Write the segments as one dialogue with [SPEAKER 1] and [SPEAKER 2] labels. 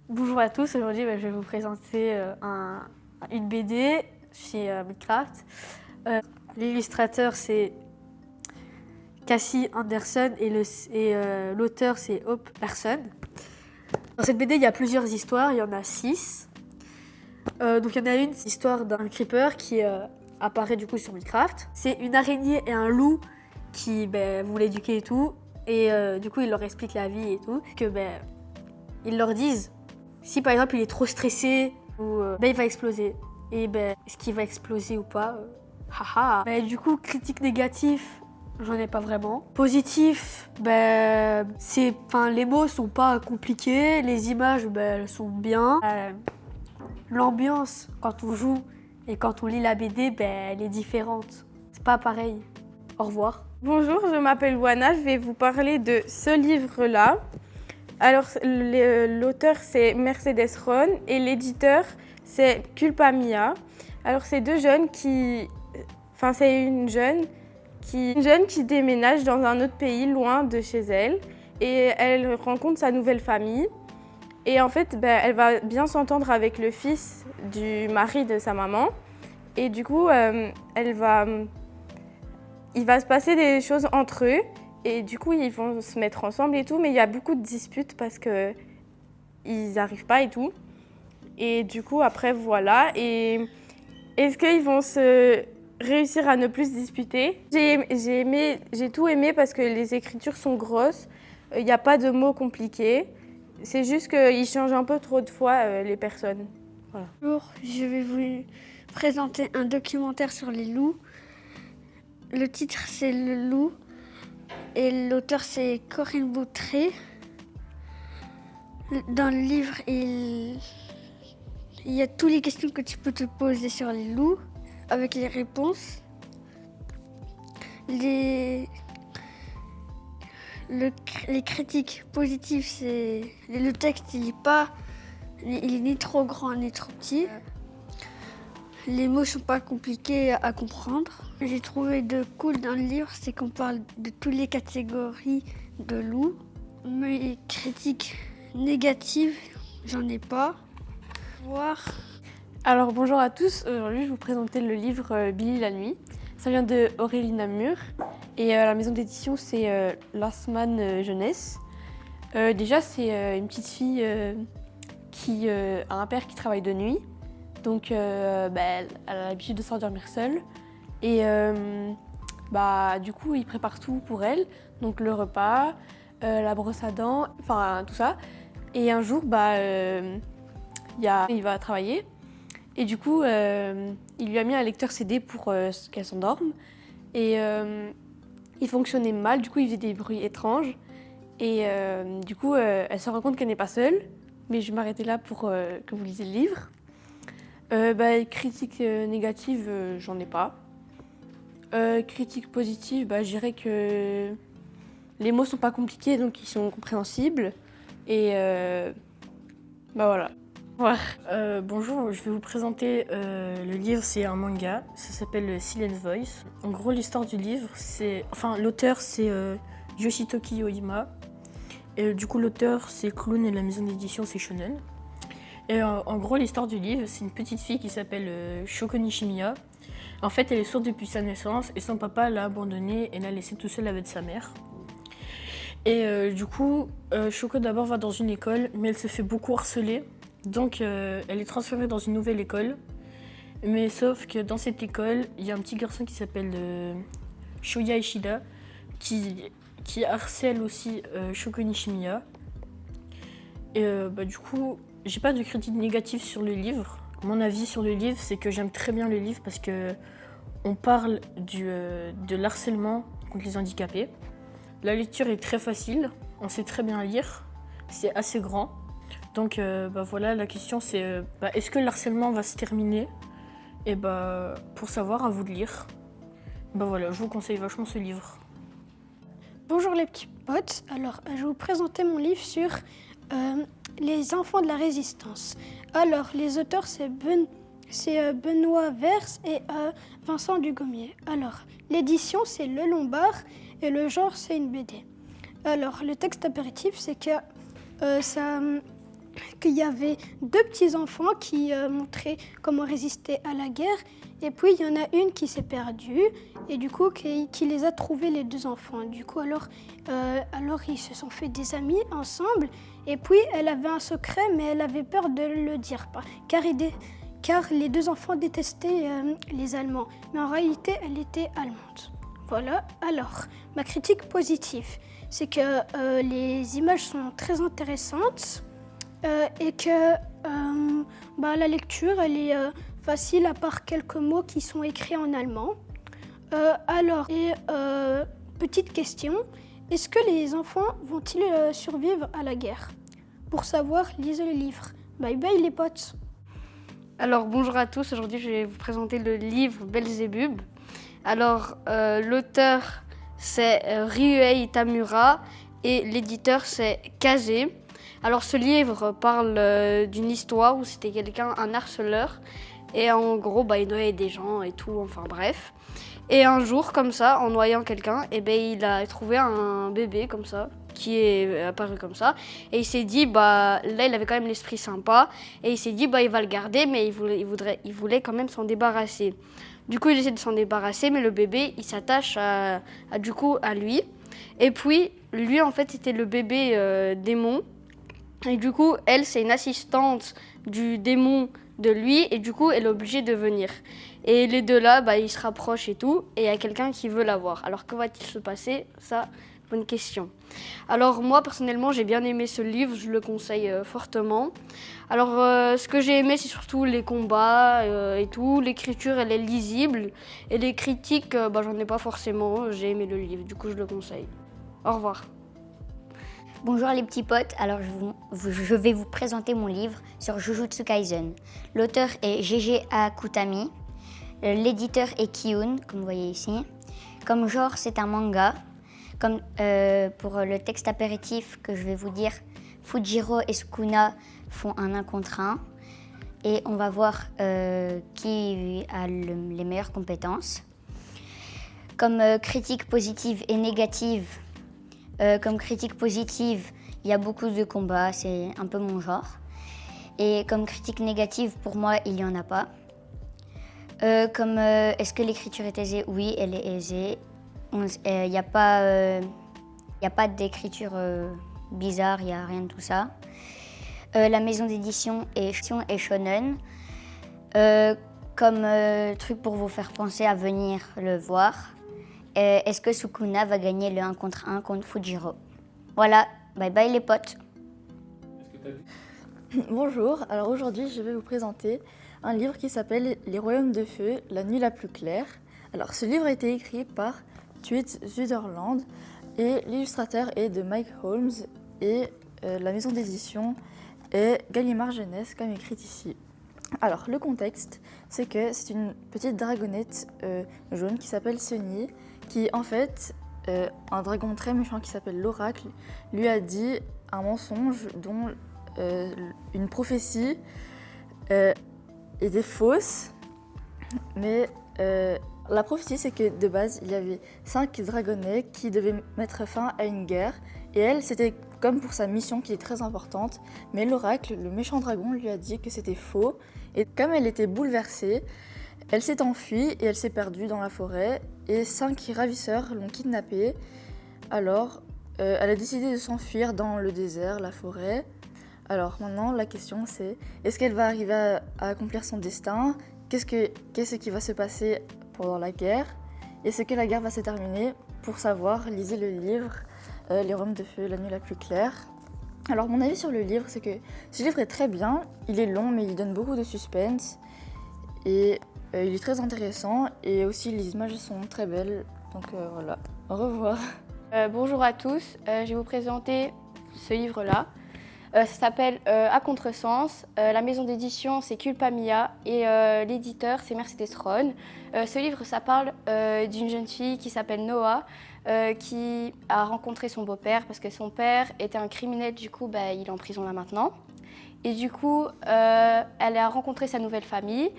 [SPEAKER 1] Bonjour à tous, aujourd'hui je vais vous présenter une BD chez Minecraft. L'illustrateur c'est Cassie Anderson et l'auteur c'est Hope Larson. Dans cette BD il y a plusieurs histoires, il y en a 6. Donc il y en a une, c'est l'histoire d'un creeper qui apparaît du coup sur Minecraft. C'est une araignée et un loup qui vont l'éduquer et tout. Et du coup ils leur expliquent la vie et tout. Que ils leur disent si par exemple il est trop stressé ou il va exploser. Et est-ce qu'il va exploser ou pas haha. Du coup, critique négatif, j'en ai pas vraiment. Positif, les mots sont pas compliqués, les images elles sont bien. L'ambiance quand on joue et quand on lit la BD, elle est différente. C'est pas pareil. Au revoir.
[SPEAKER 2] Bonjour, je m'appelle Wana, je vais vous parler de ce livre-là. Alors, l'auteur c'est Mercedes Ron et l'éditeur c'est Culpa Mia. Alors, c'est c'est une jeune qui déménage dans un autre pays loin de chez elle et elle rencontre sa nouvelle famille. Et en fait, elle va bien s'entendre avec le fils du mari de sa maman. Et du coup, il va se passer des choses entre eux. Et du coup, ils vont se mettre ensemble et tout. Mais il y a beaucoup de disputes parce qu'ils n'arrivent pas et tout. Et du coup, après, voilà. Et est-ce qu'ils vont réussir à ne plus se disputer? J'ai tout aimé parce que les écritures sont grosses. Il n'y a pas de mots compliqués. C'est juste qu'ils changent un peu trop de fois les personnes. Voilà.
[SPEAKER 3] Bonjour, je vais vous présenter un documentaire sur les loups. Le titre c'est Le Loup et l'auteur c'est Corinne Boutré. Dans le livre, il y a toutes les questions que tu peux te poser sur les loups avec les réponses. Les critiques positives, c'est le texte, il est ni trop grand ni trop petit. Les mots sont pas compliqués à comprendre. J'ai trouvé de cool dans le livre, c'est qu'on parle de toutes les catégories de loups. Mais critiques négatives, j'en ai pas. Au revoir.
[SPEAKER 4] Alors bonjour à tous, aujourd'hui je vais vous présenter le livre Billy la nuit. Ça vient de Aurélie Namur et la maison d'édition c'est Larsman Jeunesse. Déjà c'est une petite fille qui a un père qui travaille de nuit, donc elle a l'habitude de s'endormir seule et du coup il prépare tout pour elle, donc le repas, la brosse à dents, enfin tout ça. Et un jour il va travailler. Et du coup, il lui a mis un lecteur CD pour qu'elle s'endorme. Et il fonctionnait mal, du coup il faisait des bruits étranges. Et du coup, elle se rend compte qu'elle n'est pas seule. Mais je vais m'arrêter là pour que vous lisiez le livre. Critique négative, j'en ai pas. Critique positive, je dirais que les mots sont pas compliqués, donc ils sont compréhensibles. Et voilà.
[SPEAKER 5] Bonjour, je vais vous présenter le livre, c'est un manga, ça s'appelle Silent Voice. En gros, l'histoire du livre, l'auteur c'est Yoshitoki Yoima. Et du coup, l'auteur c'est Clown et la maison d'édition c'est Shonen. Et en gros, l'histoire du livre, c'est une petite fille qui s'appelle Shoko Nishimiya. En fait, elle est sourde depuis sa naissance et son papa l'a abandonnée et l'a laissée tout seule avec sa mère. Et du coup, Shoko d'abord va dans une école, mais elle se fait beaucoup harceler. Donc elle est transférée dans une nouvelle école, mais sauf que dans cette école, il y a un petit garçon qui s'appelle Shoya Ishida qui harcèle aussi Shoko Nishimiya. Et du coup, j'ai pas de critique négative sur le livre. Mon avis sur le livre, c'est que j'aime très bien le livre parce que on parle de l'harcèlement contre les handicapés. La lecture est très facile, on sait très bien lire, c'est assez grand. Donc voilà, la question c'est est-ce que le harcèlement va se terminer? Et pour savoir, à vous de lire. Voilà, je vous conseille vachement ce livre.
[SPEAKER 3] Bonjour les petits potes, alors je vais vous présenter mon livre sur les enfants de la résistance. Alors les auteurs c'est Benoît Vers et Vincent Dugommier. Alors l'édition c'est Le Lombard et le genre c'est une BD. Alors le texte apéritif c'est que
[SPEAKER 6] qu'il y avait deux petits-enfants qui montraient comment résister à la guerre. Et puis, il y en a une qui s'est perdue et du coup, qui les a trouvés, les deux enfants. Du coup, alors, ils se sont fait des amis ensemble. Et puis, elle avait un secret, mais elle avait peur de le dire, car les deux enfants détestaient les Allemands. Mais en réalité, elle était allemande. Voilà. Alors, ma critique positive, c'est que les images sont très intéressantes et que la lecture, elle est facile à part quelques mots qui sont écrits en allemand. Petite question, est-ce que les enfants vont-ils survivre à la guerre? Pour savoir, lisez le livre. Bye bye les potes.
[SPEAKER 4] Alors bonjour à tous, aujourd'hui je vais vous présenter le livre Belzébuth. Alors l'auteur c'est Ryuhei Tamura et l'éditeur c'est Kazé. Alors ce livre parle d'une histoire où c'était un harceleur et en gros il noyait des gens et tout, enfin bref. Et un jour comme ça, en noyant quelqu'un, il a trouvé un bébé comme ça, qui est apparu comme ça. Et il s'est dit, là il avait quand même l'esprit sympa. Et il s'est dit, il va le garder, mais il voulait quand même s'en débarrasser. Du coup il essaie de s'en débarrasser, mais le bébé il s'attache à lui. Et puis lui en fait c'était le bébé démon. Et du coup elle c'est une assistante du démon de lui et du coup elle est obligée de venir. Et les deux là, ils se rapprochent et tout, et il y a quelqu'un qui veut la voir. Alors que va-t-il se passer? Ça, bonne question. Alors moi personnellement j'ai bien aimé ce livre, je le conseille fortement. Alors ce que j'ai aimé c'est surtout les combats et tout, l'écriture elle est lisible, et les critiques j'en ai pas forcément, j'ai aimé le livre, du coup je le conseille. Au revoir.
[SPEAKER 7] Bonjour les petits potes, alors je vais vous présenter mon livre sur Jujutsu Kaisen. L'auteur est Gege Akutami, l'éditeur est Kiun, comme vous voyez ici. Comme genre, c'est un manga. Comme pour le texte apéritif que je vais vous dire, Fujiro et Sukuna font un 1 contre 1. Et on va voir qui a les meilleures compétences. Comme critique positive et négative, comme critique positive, il y a beaucoup de combats, c'est un peu mon genre. Et comme critique négative, pour moi, il n'y en a pas. Est-ce que l'écriture est aisée? Oui, elle est aisée. Il n'y a pas d'écriture bizarre, il n'y a rien de tout ça. La maison d'édition est shonen. Comme truc pour vous faire penser à venir le voir. Est-ce que Sukuna va gagner le 1 contre 1 contre Fujiro? Voilà, bye bye les potes.
[SPEAKER 8] Bonjour, alors aujourd'hui je vais vous présenter un livre qui s'appelle Les Royaumes de Feu, la nuit la plus claire. Alors ce livre a été écrit par Tweet Sutherland et l'illustrateur est de Mike Holmes et la maison d'édition est Gallimard Jeunesse comme écrit ici. Alors le contexte, c'est que c'est une petite dragonnette jaune qui s'appelle Sunny, qui en fait, un dragon très méchant qui s'appelle l'Oracle, lui a dit un mensonge dont une prophétie était fausse. Mais la prophétie, c'est que de base, il y avait 5 dragonnets qui devaient mettre fin à une guerre. Et elle, c'était comme pour sa mission qui est très importante. Mais l'Oracle, le méchant dragon, lui a dit que c'était faux. Et comme elle était bouleversée, elle s'est enfuie et elle s'est perdue dans la forêt. Et 5 ravisseurs l'ont kidnappée. Alors, elle a décidé de s'enfuir dans le désert, la forêt. Alors maintenant, la question c'est, est-ce qu'elle va arriver à accomplir son destin? Qu'est-ce qui va se passer pendant la guerre? Est-ce que la guerre va se terminer? Pour savoir, lisez le livre Les Royaumes de Feu, la nuit la plus claire. Alors mon avis sur le livre, c'est que ce livre est très bien. Il est long, mais il donne beaucoup de suspense. Et il est très intéressant. Et aussi, les images sont très belles. Donc voilà, au revoir.
[SPEAKER 2] Bonjour à tous, je vais vous présenter ce livre-là. Ça s'appelle À contresens. La maison d'édition, c'est Culpa Mia et l'éditeur, c'est Mercedes Ron. Ce livre, ça parle d'une jeune fille qui s'appelle Noah, qui a rencontré son beau-père parce que son père était un criminel, du coup, il est en prison là maintenant. Et du coup, elle a rencontré sa nouvelle famille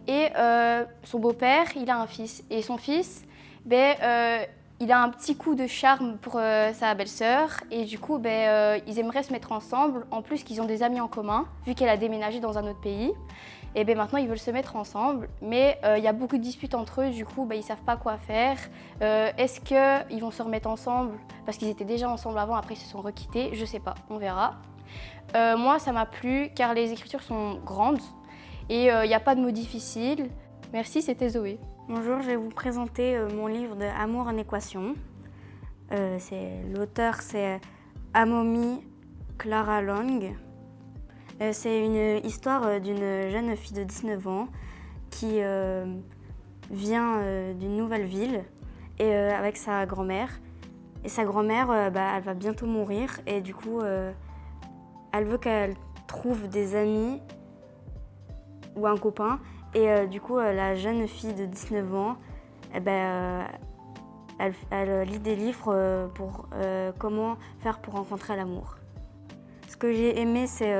[SPEAKER 2] et son beau-père, il a un fils. Et son fils,
[SPEAKER 9] il a un petit coup de charme pour sa belle-sœur et du coup, ils aimeraient se mettre ensemble. En plus qu'ils ont des amis en commun, vu qu'elle a déménagé dans un autre pays. Et maintenant, ils veulent se mettre ensemble. Mais il y a beaucoup de disputes entre eux, du coup, ils ne savent pas quoi faire. Est-ce qu'ils vont se remettre ensemble? Parce qu'ils étaient déjà ensemble avant, après ils se sont requittés. Je ne sais pas, on verra. Moi, ça m'a plu car les écritures sont grandes et il n'y a pas de mots difficiles. Merci, c'était Zoé.
[SPEAKER 10] Bonjour, je vais vous présenter mon livre de Amour en équation. L'auteur, c'est Amomi Clara Long. C'est une histoire d'une jeune fille de 19 ans qui vient d'une nouvelle ville et, avec sa grand-mère. Et sa grand-mère, elle va bientôt mourir et du coup, elle veut qu'elle trouve des amis ou un copain. Et du coup, la jeune fille de 19 ans, elle lit des livres pour comment faire pour rencontrer l'amour. Ce que j'ai aimé, c'est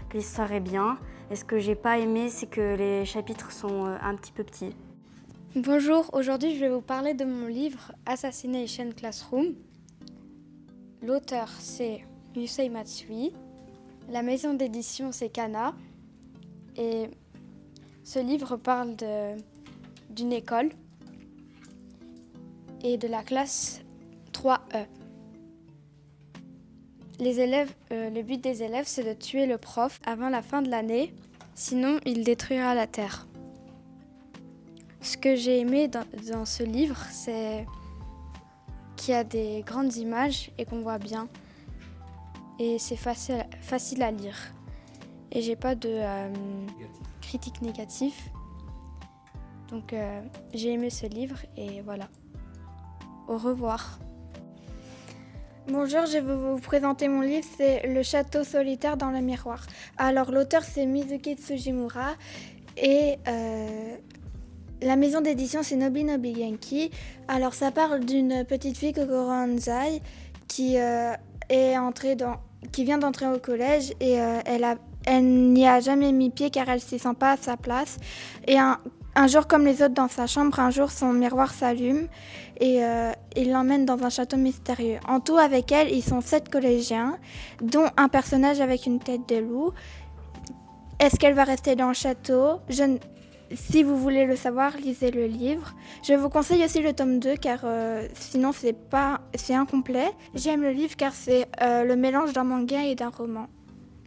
[SPEAKER 10] que l'histoire est bien. Et ce que j'ai pas aimé, c'est que les chapitres sont un petit peu petits.
[SPEAKER 11] Bonjour, aujourd'hui je vais vous parler de mon livre Assassination Classroom. L'auteur c'est Yusei Matsui. La maison d'édition c'est Kana. Et ce livre parle d'une école et de la classe 3E. Le but des élèves, c'est de tuer le prof avant la fin de l'année, sinon il détruira la Terre. Ce que j'ai aimé dans ce livre, c'est qu'il y a des grandes images et qu'on voit bien. Et c'est facile à lire. Et j'ai pas de critique négative. Donc j'ai aimé ce livre et voilà. Au revoir.
[SPEAKER 6] Bonjour, je vais vous présenter mon livre, c'est Le château solitaire dans le miroir. Alors l'auteur c'est Mizuki Tsujimura et la maison d'édition c'est Nobi Nobi Genki. Alors ça parle d'une petite fille Kokoro Anzai qui vient d'entrer au collège et elle n'y a jamais mis pied car elle ne se sent pas à sa place. Et un jour, comme les autres dans sa chambre, un jour son miroir s'allume et il l'emmène dans un château mystérieux. En tout, avec elle, ils sont 7 collégiens, dont un personnage avec une tête de loup. Est-ce qu'elle va rester dans le château? Si vous voulez le savoir, lisez le livre. Je vous conseille aussi le tome 2 car sinon c'est incomplet. J'aime le livre car c'est le mélange d'un manga et d'un roman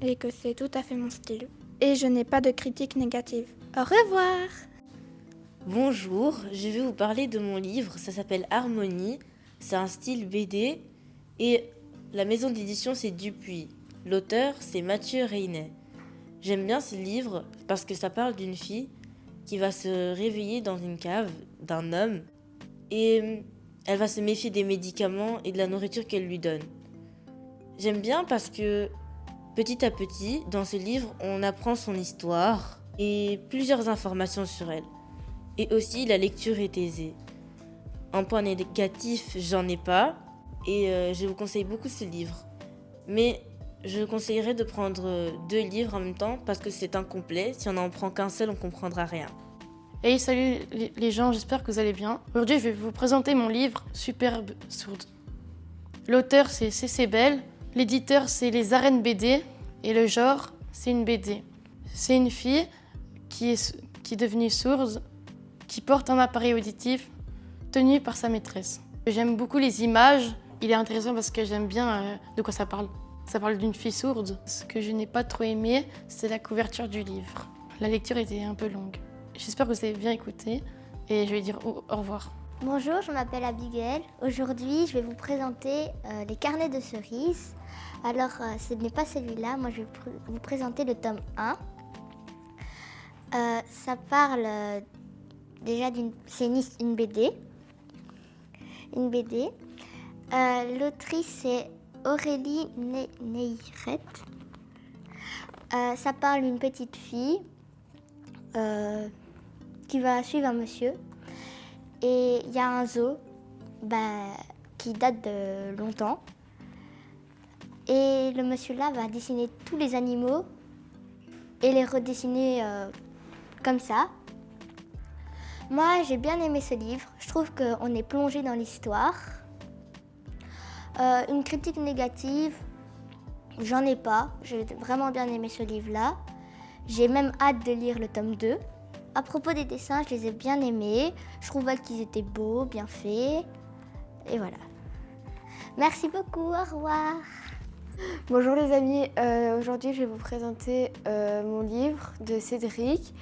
[SPEAKER 6] et que c'est tout à fait mon style. Et je n'ai pas de critique négative. Au revoir!
[SPEAKER 12] Bonjour, je vais vous parler de mon livre, ça s'appelle Harmonie, c'est un style BD et la maison d'édition c'est Dupuis. L'auteur c'est Mathieu Reynet. J'aime bien ce livre parce que ça parle d'une fille qui va se réveiller dans une cave d'un homme et elle va se méfier des médicaments et de la nourriture qu'elle lui donne. J'aime bien parce que petit à petit, dans ce livre, on apprend son histoire et plusieurs informations sur elle. Et aussi, la lecture est aisée. Un point négatif, j'en ai pas. Et je vous conseille beaucoup ce livre. Mais je conseillerais de prendre 2 livres en même temps parce que c'est incomplet. Si on n'en prend qu'un seul, on comprendra rien.
[SPEAKER 5] Hey, salut les gens, j'espère que vous allez bien. Aujourd'hui, je vais vous présenter mon livre Superbe Sourde. L'auteur, c'est C.C. Bell. L'éditeur, c'est Les Arènes BD. Et le genre, c'est une BD. C'est une fille qui est devenue sourde, qui porte un appareil auditif tenu par sa maîtresse. J'aime beaucoup les images. Il est intéressant parce que j'aime bien de quoi ça parle. Ça parle d'une fille sourde. Ce que je n'ai pas trop aimé, c'est la couverture du livre. La lecture était un peu longue. J'espère que vous avez bien écouté et je vais dire au revoir.
[SPEAKER 13] Bonjour, je m'appelle Abigail. Aujourd'hui, je vais vous présenter les carnets de cerises. Alors, ce n'est pas celui-là. Moi, je vais vous présenter le tome 1. Ça parle déjà c'est une BD. Une BD. L'autrice, c'est Aurélie Neirette. Ça parle d'une petite fille qui va suivre un monsieur. Et il y a un zoo qui date de longtemps. Et le monsieur-là va dessiner tous les animaux et les redessiner comme ça. Moi, j'ai bien aimé ce livre. Je trouve qu'on est plongé dans l'histoire. Une critique négative, j'en ai pas. J'ai vraiment bien aimé ce livre-là. J'ai même hâte de lire le tome 2. À propos des dessins, je les ai bien aimés. Je trouvais qu'ils étaient beaux, bien faits. Et voilà. Merci beaucoup, au revoir.
[SPEAKER 14] Bonjour les amis, aujourd'hui je vais vous présenter mon livre de Cédric.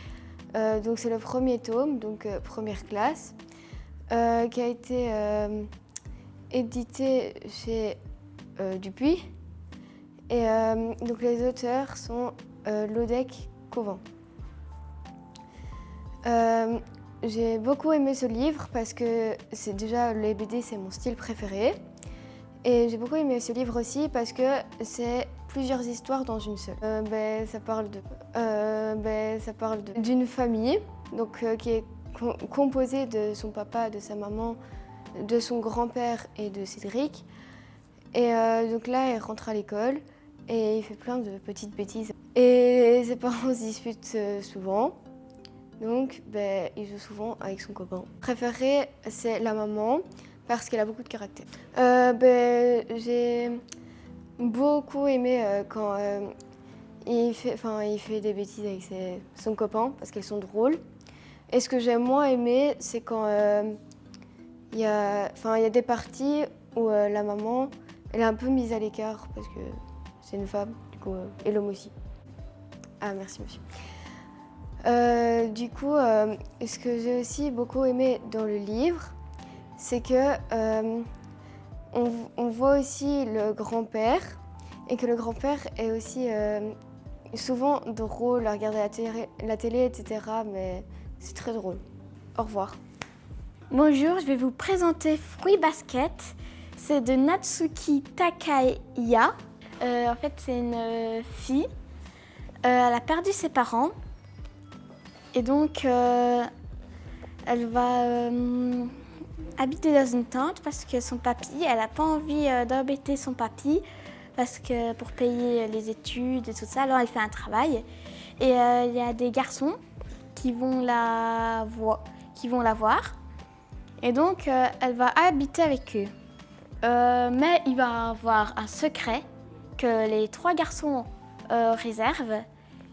[SPEAKER 14] Donc c'est le premier tome, donc première classe, qui a été édité chez Dupuis. Et donc les auteurs sont Lodec Couvent. J'ai beaucoup aimé ce livre parce que c'est déjà les BD, c'est mon style préféré. Et j'ai beaucoup aimé ce livre aussi parce que c'est plusieurs histoires dans une seule. Ça parle d'une famille donc, qui est composée de son papa, de sa maman, de son grand-père et de Cédric. Et donc là, il rentre à l'école et il fait plein de petites bêtises. Et ses parents se disputent souvent. Donc, il joue souvent avec son copain. Préféré, c'est la maman. Parce qu'elle a beaucoup de caractère. J'ai beaucoup aimé quand il fait des bêtises avec son copain, parce qu'elles sont drôles. Et ce que j'ai moins aimé, c'est quand il y a des parties où la maman, elle est un peu mise à l'écart, parce que c'est une femme, du coup, et l'homme aussi. Ah, merci monsieur. Du coup, ce que j'ai aussi beaucoup aimé dans le livre, c'est que on voit aussi le grand-père et que le grand-père est aussi souvent drôle à regarder la télé, etc. Mais c'est très drôle. Au revoir.
[SPEAKER 11] Bonjour, je vais vous présenter Fruit Basket. C'est de Natsuki Takaya. En fait, c'est une fille. Elle a perdu ses parents. Et donc, elle va habiter dans une tente parce que son papy, elle n'a pas envie d'embêter son papy parce que pour payer les études et tout ça, alors elle fait un travail. Et il y a des garçons qui vont la voir. Et donc, elle va habiter avec eux. Mais il va avoir un secret que les 3 garçons réservent.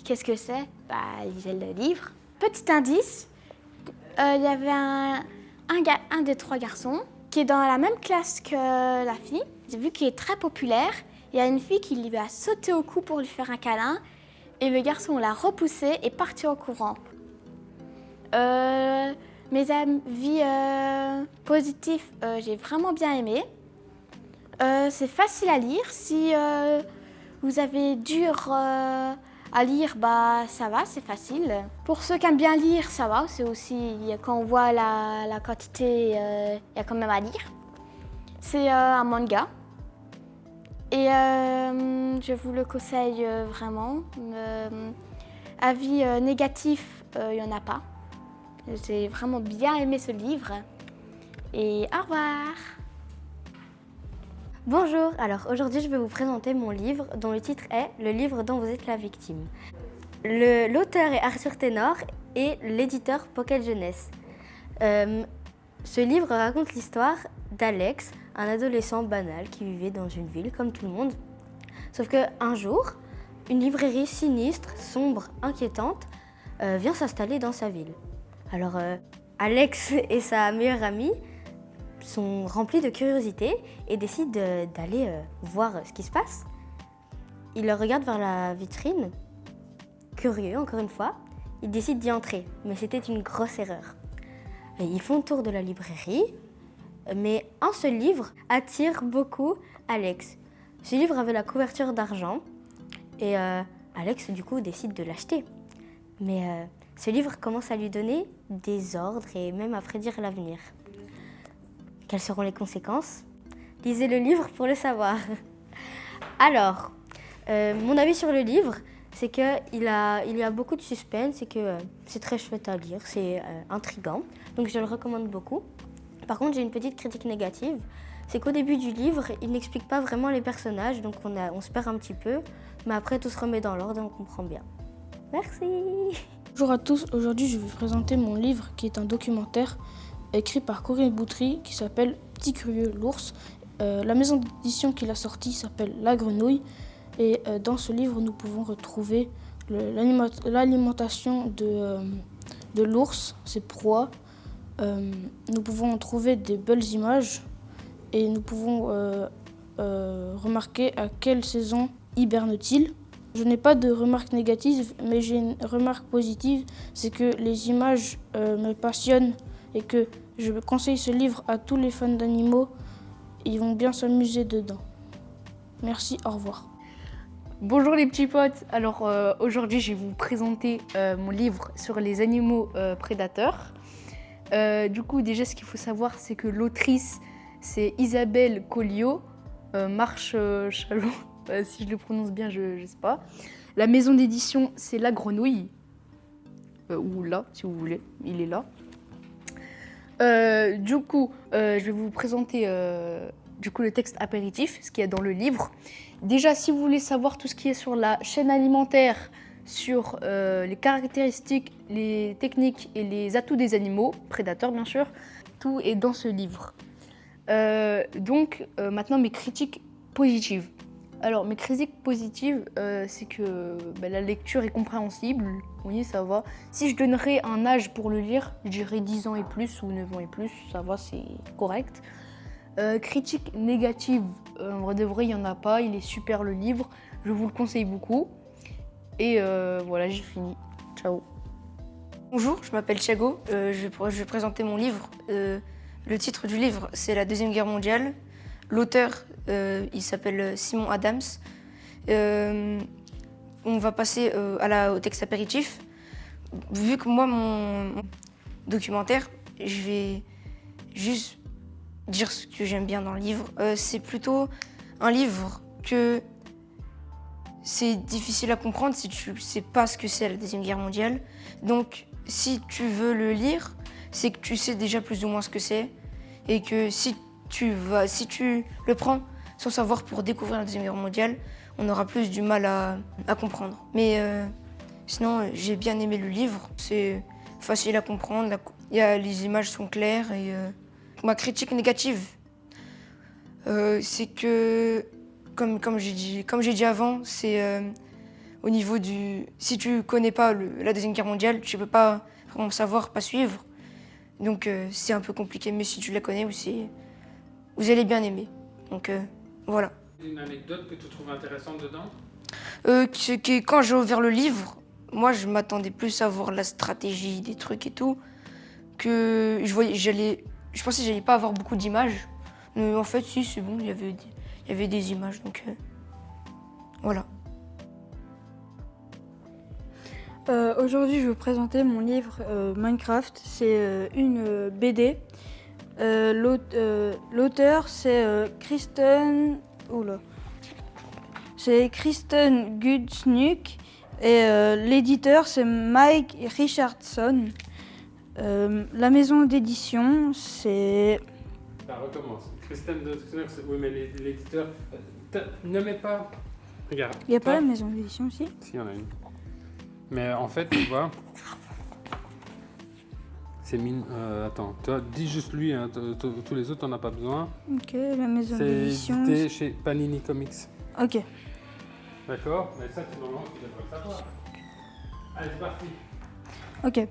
[SPEAKER 11] Qu'est-ce que c'est ? Lisez le livre. Petit indice, il y avait un des 3 garçons qui est dans la même classe que la fille. Vu qu'il est très populaire, il y a une fille qui lui a sauté au cou pour lui faire un câlin. Et le garçon l'a repoussé et parti en courant. Mes avis positifs, j'ai vraiment bien aimé. C'est facile à lire. Si vous avez dur à lire, ça va, c'est facile. Pour ceux qui aiment bien lire, ça va. C'est aussi, quand on voit la quantité, il y a quand même à lire. C'est un manga. Et je vous le conseille vraiment. Avis négatif, il n'y en a pas. J'ai vraiment bien aimé ce livre. Et au revoir.
[SPEAKER 10] Bonjour, alors aujourd'hui je vais vous présenter mon livre dont le titre est « Le livre dont vous êtes la victime ». L'auteur est Arthur Ténor et l'éditeur Pocket Jeunesse. Ce livre raconte l'histoire d'Alex, un adolescent banal qui vivait dans une ville comme tout le monde. Sauf qu'un jour, une librairie sinistre, sombre, inquiétante vient s'installer dans sa ville. Alors Alex et sa meilleure amie sont remplis de curiosité et décident d'aller voir ce qui se passe. Ils regardent vers la vitrine, curieux encore une fois. Ils décident d'y entrer, mais c'était une grosse erreur. Et ils font le tour de la librairie, mais un seul livre attire beaucoup Alex. Ce livre avait la couverture d'argent et Alex du coup décide de l'acheter. Mais ce livre commence à lui donner des ordres et même à prédire l'avenir. Quelles seront les conséquences ? Lisez le livre pour le savoir. Alors, mon avis sur le livre, c'est qu'il y a beaucoup de suspense et que c'est très chouette à lire, c'est intriguant. Donc je le recommande beaucoup. Par contre, j'ai une petite critique négative. C'est qu'au début du livre, il n'explique pas vraiment les personnages, donc on se perd un petit peu. Mais après, tout se remet dans l'ordre et on comprend bien. Merci.
[SPEAKER 15] Bonjour à tous, aujourd'hui je vais vous présenter mon livre qui est un documentaire écrit par Corinne Boutry qui s'appelle Petit Curieux l'ours. La maison d'édition qui l'a sorti s'appelle La Grenouille et dans ce livre nous pouvons retrouver l'alimentation de l'ours, ses proies. Nous pouvons trouver des belles images et nous pouvons remarquer à quelle saison hiberne-t-il. Je n'ai pas de remarques négatives, mais j'ai une remarque positive, c'est que les images me passionnent et que je conseille ce livre à tous les fans d'animaux. Ils vont bien s'amuser dedans. Merci, au revoir.
[SPEAKER 16] Bonjour les petits potes, alors aujourd'hui je vais vous présenter mon livre sur les animaux prédateurs. Du coup déjà ce qu'il faut savoir c'est que l'autrice c'est Isabelle Collio, Marche-Chalot, si je le prononce bien je sais pas. La maison d'édition c'est La Grenouille, ou là si vous voulez, il est là. Du coup je vais vous présenter le texte apéritif, ce qu'il y a dans le livre. Déjà, si vous voulez savoir tout ce qui est sur la chaîne alimentaire, sur les caractéristiques, les techniques et les atouts des animaux, prédateurs bien sûr, tout est dans ce livre. Maintenant, mes critiques positives. Alors, mes critiques positives, c'est que la lecture est compréhensible, oui, ça va. Si je donnerais un âge pour le lire, je dirais 10 ans et plus ou 9 ans et plus, ça va, c'est correct. Critique négative, en vrai de vrai, il n'y en a pas, il est super le livre, je vous le conseille beaucoup. Et voilà, j'ai fini. Ciao.
[SPEAKER 17] Bonjour, je m'appelle Thiago, je vais présenter mon livre. Le titre du livre, c'est La Deuxième Guerre mondiale. L'auteur, il s'appelle Simon Adams. On va passer au texte apéritif. Vu que moi, mon documentaire, je vais juste dire ce que j'aime bien dans le livre. C'est plutôt un livre que c'est difficile à comprendre si tu ne sais pas ce que c'est la Deuxième Guerre mondiale. Donc, si tu veux le lire, c'est que tu sais déjà plus ou moins ce que c'est. Et que si tu le prends sans savoir pour découvrir la Deuxième Guerre mondiale, on aura plus du mal à comprendre. Mais sinon, j'ai bien aimé le livre. C'est facile à comprendre, les images sont claires. Et ma critique négative, c'est que, comme j'ai dit avant, c'est au niveau du... Si tu connais pas la Deuxième Guerre mondiale, tu peux pas vraiment savoir, pas suivre. Donc c'est un peu compliqué, mais si tu la connais, vous allez bien aimer. Donc voilà.
[SPEAKER 18] Une anecdote que tu trouves intéressante dedans ?
[SPEAKER 17] C'est que quand j'ai ouvert le livre, moi je m'attendais plus à voir la stratégie, des trucs et tout, que je pensais que j'allais pas avoir beaucoup d'images. Mais en fait, si, c'est bon, il y avait des images, donc voilà.
[SPEAKER 19] Aujourd'hui, je vais vous présenter mon livre Minecraft. C'est une BD. L'auteur, c'est Kristen Gudsnuck et l'éditeur, c'est Mike Richardson. La maison d'édition, c'est...
[SPEAKER 18] Ça recommence. Kristen Gudsnuck, oui, mais l'éditeur... Ne mets pas... Regarde.
[SPEAKER 19] Il n'y a pas la maison d'édition aussi ?
[SPEAKER 18] Si, il y en a une. Mais en fait, tu vois... C'est attends, toi, dis juste lui, hein, tous les autres, t'en as pas besoin.
[SPEAKER 19] Ok, la maison d'édition...
[SPEAKER 18] C'est édité chez Panini Comics.
[SPEAKER 19] Ok.
[SPEAKER 18] D'accord, mais ça, normalement, tu devrais le savoir. Allez, c'est parti.
[SPEAKER 19] Ok.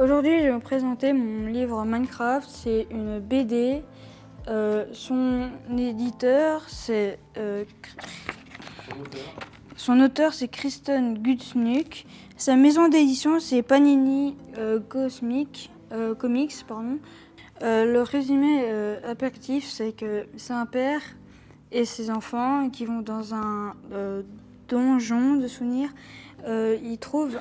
[SPEAKER 19] Aujourd'hui, je vais vous présenter mon livre Minecraft. C'est une BD. Son éditeur, c'est... Son auteur, c'est Kristen Gudsnuck. Sa maison d'édition, c'est Panini Comics. Le résumé apéritif, c'est que c'est un père et ses enfants qui vont dans un donjon de souvenirs. Ils trouvent,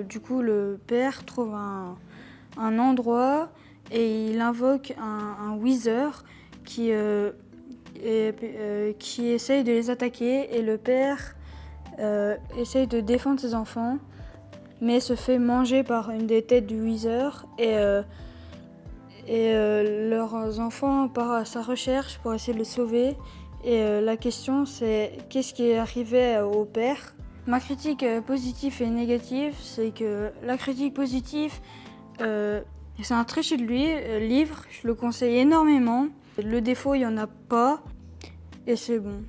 [SPEAKER 19] du coup, le père trouve un endroit et il invoque un wither qui essaye de les attaquer, et le père essaye de défendre ses enfants, mais se fait manger par une des têtes du wither, et leurs enfants partent à sa recherche pour essayer de le sauver. Et la question, c'est qu'est-ce qui est arrivé au père? Ma critique positive et négative, c'est que la critique positive, c'est un très chouette livre, je le conseille énormément. Le défaut, il n'y en a pas et c'est bon.